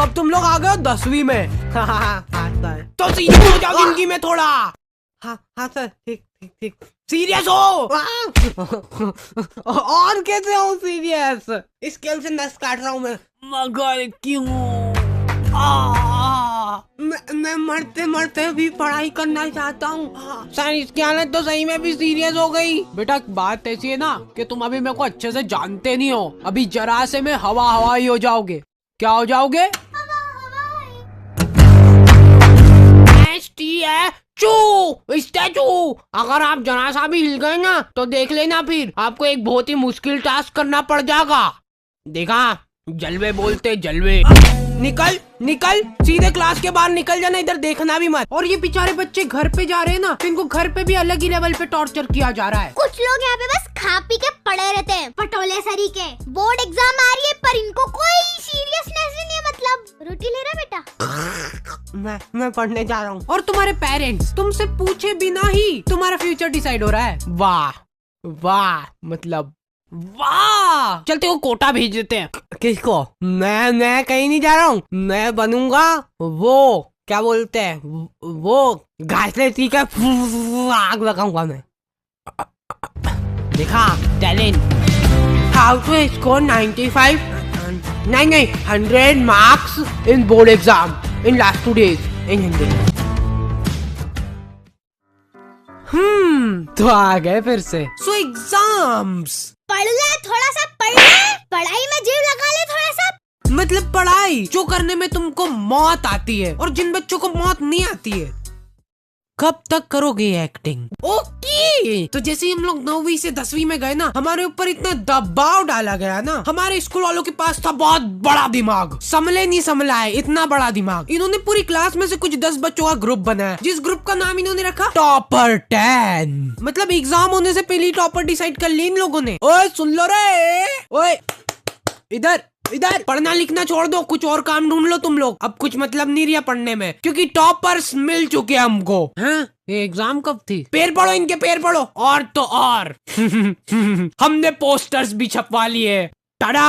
अब तुम लोग आ गए हो 10वीं में। तो सीरियस हो जाओ जिंदगी में थोड़ा। हाँ सर, ठीक ठीक ठीक। सीरियस हो। और कैसे हो सीरियस? स्केल से नस काट रहा हूँ मैं। मगर क्यों? मैं मरते मरते भी पढ़ाई करना चाहता हूँ सर। इसकी हालत तो सही में भी सीरियस हो गई। बेटा बात ऐसी है ना कि तुम अभी मेरे को अच्छे से जानते नहीं हो। अभी जरा से में हवा हवाई हो जाओगे। क्या हो जाओगे? स्टैचू। अगर आप जरा सा भी हिल गए ना तो देख लेना, फिर आपको एक बहुत ही मुश्किल टास्क करना पड़ जाएगा। देखा, जलवे बोलते जलवे। निकल निकल, सीधे क्लास के बाहर निकल जाना, इधर देखना भी मत। और ये बेचारे बच्चे घर पे जा रहे हैं ना, तो इनको घर पे भी अलग ही लेवल पे टॉर्चर किया जा रहा है। कुछ लोग यहाँ पे बस खा पी के पड़े रहते हैं, पटोले सरी के। बोर्ड एग्जाम आ रही है पर इनको कोई सीरियसनेस ही नहीं है। मतलब रोटी ले रहा बेटा? मैं पढ़ने जा रहा हूँ। और तुम्हारे पेरेंट्स तुमसे पूछे बिना ही तुम्हारा फ्यूचर डिसाइड हो रहा है। वाह वाह, मतलब वाह। चलते वो कोटा भेज देते हैं। किसको? मैं कहीं नहीं जा रहा हूँ। मैं बनूंगा वो क्या बोलते हैं, वो घासले ठीक है, आग लगाऊंगा मैं। देखा टैलेंट। हाउ टू स्कोर 95 नहीं 100 marks in board exam in last 2 days इन हिंदी। तो आ गए फिर से। सो एग्जाम्स। पढ़ ले थोड़ा सा, पढ़ ले, पढ़ाई में जीव लगा ले थोड़ा सा। मतलब पढ़ाई जो करने में तुमको मौत आती है और जिन बच्चों को मौत नहीं आती है। कब तक करोगे एक्टिंग? ओके। तो जैसे हम लोग 9वीं से 10वीं में गए ना, हमारे ऊपर इतना दबाव डाला गया ना। हमारे स्कूल वालों के पास था बहुत बड़ा दिमाग, संभले नहीं संभला है इतना बड़ा दिमाग। इन्होंने पूरी क्लास में से कुछ 10 बच्चों का ग्रुप बनाया, जिस ग्रुप का नाम इन्होंने रखा टॉपर 10। मतलब एग्जाम होने से पहले टॉपर डिसाइड कर ली इन लोगों ने। ओए सुन लो रे, ओए इधर इधर, पढ़ना लिखना छोड़ दो, कुछ और काम ढूंढ लो तुम लोग। अब कुछ मतलब नहीं रहा पढ़ने में, क्योंकि टॉपर्स मिल चुके हमको। हैं? ये एग्जाम कब थी? पैर पढ़ो इनके, पैर पढ़ो। और तो और हमने पोस्टर्स भी छपवा लिए। टाडा।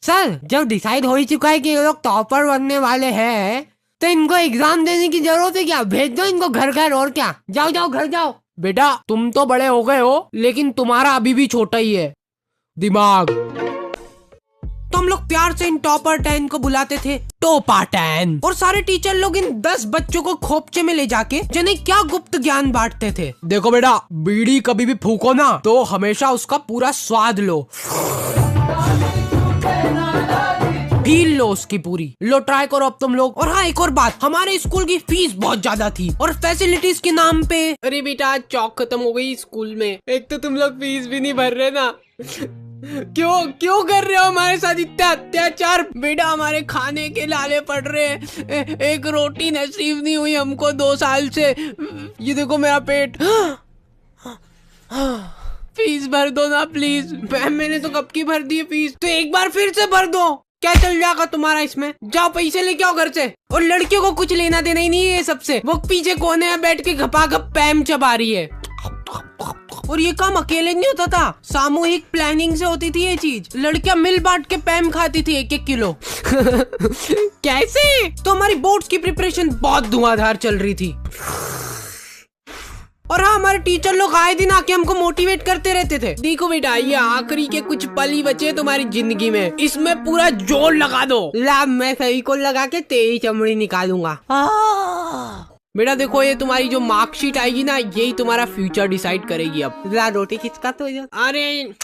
सर जब डिसाइड हो ही चुका है कि ये लोग टॉपर बनने वाले हैं, तो इनको एग्जाम देने की जरूरत है क्या? भेज दो इनको घर घर। और क्या, जाओ जाओ घर जाओ। बेटा तुम तो बड़े हो गए हो, लेकिन तुम्हारा अभी भी छोटा ही है दिमाग। तो हम लोग प्यार से इन टॉपर 10 को बुलाते थे टोपा 10। और सारे टीचर लोग इन 10 बच्चों को खोपचे में ले जाके जिन्हें क्या गुप्त ज्ञान बांटते थे। देखो बेटा, बीड़ी कभी भी फूको ना तो हमेशा उसका पूरा स्वाद लो, फील लो उसकी पूरी। लो ट्राई करो अब तुम लोग। और हाँ एक और बात, हमारे स्कूल की फीस बहुत ज्यादा थी और फैसिलिटीज के नाम पे। अरे बेटा चौक खत्म हो गई स्कूल में। एक तो तुम लोग फीस भी नहीं भर रहे ना। क्यों कर रहे हो हमारे साथ इतना अत्याचार? बेटा हमारे खाने के लाले पड़ रहे हैं, एक रोटी नसीब नहीं हुई हमको 2 साल से। ये देखो मेरा पेट। फीस भर दो ना प्लीज। मैम मैंने तो कब की भर दी है फीस, तो एक बार फिर से भर दो। क्या चल जाएगा तुम्हारा इसमें? जाओ पैसे लेके आओ घर से। और लड़कियों को कुछ लेना देना ही नहीं है सबसे। वो पीछे कोने में बैठ के घपाघप पैम चबा रही है। और ये काम अकेले नहीं होता था, सामूहिक प्लानिंग से होती थी ये चीज। लड़कियां मिल बांट के पैम खाती थी 1-1 किलो। कैसे? तो हमारी बोर्ड्स की प्रिपरेशन बहुत धुआंधार चल रही थी। और हाँ हमारे टीचर लोग आए दिन आके हमको मोटिवेट करते रहते थे। देखो बेटा, ये आखिरी के कुछ पल ही बचे तुम्हारी जिंदगी में, इसमें पूरा जोर लगा दो। ला मैं सही को लगा के तेरी चमड़ी निकालूंगा। बेटा देखो, ये तुम्हारी जो मार्कशीट आएगी ना, यही तुम्हारा फ्यूचर डिसाइड करेगी। अब ला रोटी किसका? तो अरे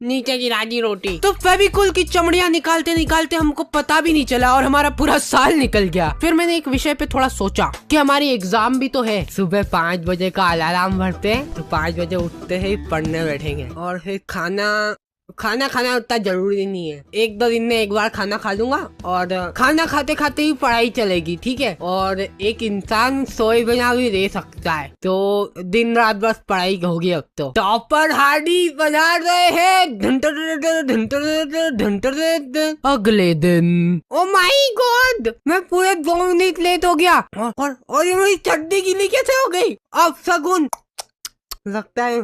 नीचे की राजी रोटी। तो फेविकोल की चमड़ियां निकालते निकालते हमको पता भी नहीं चला और हमारा पूरा साल निकल गया। फिर मैंने एक विषय पे थोड़ा सोचा कि हमारी एग्जाम भी तो है। सुबह 5 बजे का अलार्म भरते हैं तो 5 बजे उठते ही पढ़ने बैठेंगे। और फिर खाना खाना उतना जरूरी नहीं है। 1-2 दिन में एक बार खाना खा लूंगा और खाना खाते खाते ही पढ़ाई चलेगी, ठीक है। और एक इंसान सोए बिना भी रह सकता है, तो दिन रात बस पढ़ाई होगी। अब तो टॉपर हार्डी बजा रहे हैं। अगले दिन ओ माय गॉड, मैं पूरे 2 मिनट लेट हो गया। और ये मेरी चड्डी गीली कैसे हो गई? अब सगुन लगता है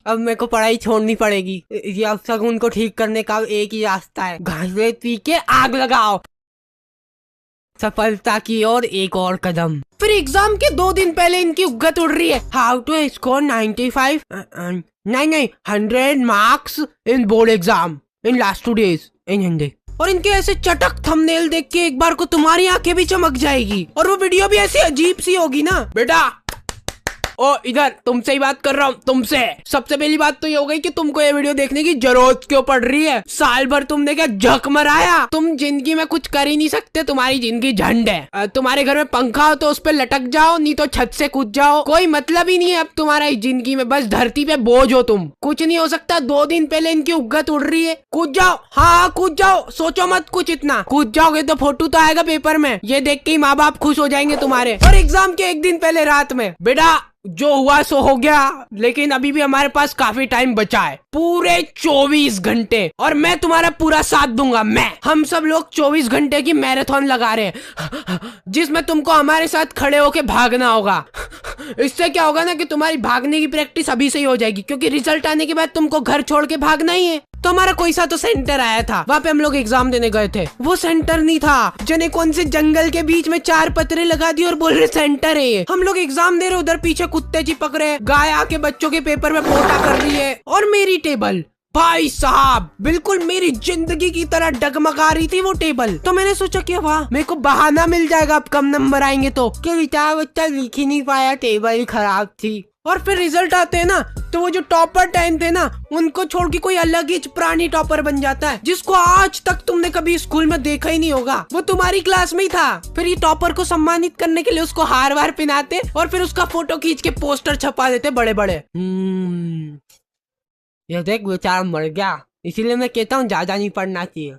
अब मेरे को पढ़ाई छोड़नी पड़ेगी। ये अब शगुन को ठीक करने का एक ही रास्ता है, घास पी के आग लगाओ। सफलता की ओर एक और कदम। फिर एग्जाम के 2 दिन पहले इनकी उग्गत उड़ रही है। हाउ टू स्कोर 95 नहीं 100 marks in board exam in last 2 days इन हिंदी। और इनके ऐसे चटक थंबनेल देख के एक बार को तुम्हारी आंखें भी चमक जाएगी और वो वीडियो भी ऐसी अजीब सी होगी ना। बेटा ओ इधर तुमसे ही बात कर रहा हूँ, तुमसे। सबसे पहली बात तो ये हो गई कि तुमको ये वीडियो देखने की जरूरत क्यों पड़ रही है। साल भर तुमने क्या झक मराया, तुम जिंदगी में कुछ कर ही नहीं सकते, तुम्हारी जिंदगी झंड है। तुम्हारे घर में पंखा हो तो उस पर लटक जाओ, नहीं तो छत से कूद जाओ, कोई मतलब ही नहीं है अब तुम्हारा इस जिंदगी में, बस धरती पे बोझ हो तुम, कुछ नहीं हो सकता। 2 दिन पहले इनकी उग्गत उड़ रही है, कूद जाओ। हाँ कूद जाओ, सोचो मत कुछ इतना, कूद जाओगे तो फोटो तो आएगा पेपर में, ये देख के ही माँ बाप खुश हो जाएंगे तुम्हारे। और एग्जाम के 1 दिन पहले रात में बेटा जो हुआ सो हो गया, लेकिन अभी भी हमारे पास काफी टाइम बचा है, पूरे 24 घंटे, और मैं तुम्हारा पूरा साथ दूंगा। हम सब लोग 24 घंटे की मैराथन लगा रहे हैं जिसमें तुमको हमारे साथ खड़े होके भागना होगा। इससे क्या होगा ना कि तुम्हारी भागने की प्रैक्टिस अभी से ही हो जाएगी, क्योंकि रिजल्ट आने के बाद तुमको घर छोड़ के भागना ही है। तो हमारा कोई सा तो सेंटर आया था, वहाँ पे हम लोग एग्जाम देने गए थे। वो सेंटर नहीं था, जने कौन से जंगल के बीच में 4 पत्रे लगा दिए और बोल रहे सेंटर है ये। हम लोग एग्जाम दे रहे, उधर पीछे कुत्ते चिपक रहे, गाय आके बच्चों के पेपर में पोटा कर रही है, और मेरी टेबल भाई साहब बिल्कुल मेरी जिंदगी की तरह डगमगा रही थी वो टेबल। तो मैंने सोचा कि वाह मेरे को बहाना मिल जाएगा अब कम नंबर आएंगे तो, कि बेचारा बच्चा लिख ही नहीं पाया, टेबल खराब थी। और फिर रिजल्ट आते हैं ना, तो वो जो टॉपर 10 थे ना, उनको छोड़ के कोई अलग ही प्राणी टॉपर बन जाता है, जिसको आज तक तुमने कभी स्कूल में देखा ही नहीं होगा, वो तुम्हारी क्लास में ही था। फिर ये टॉपर को सम्मानित करने के लिए उसको हार वार पहनाते और फिर उसका फोटो खींच के पोस्टर छपा देते बड़े बड़े। ये देख बेचारा मर गया, इसीलिए मैं कहता हूँ ज्यादा नहीं पढ़ना चाहिए।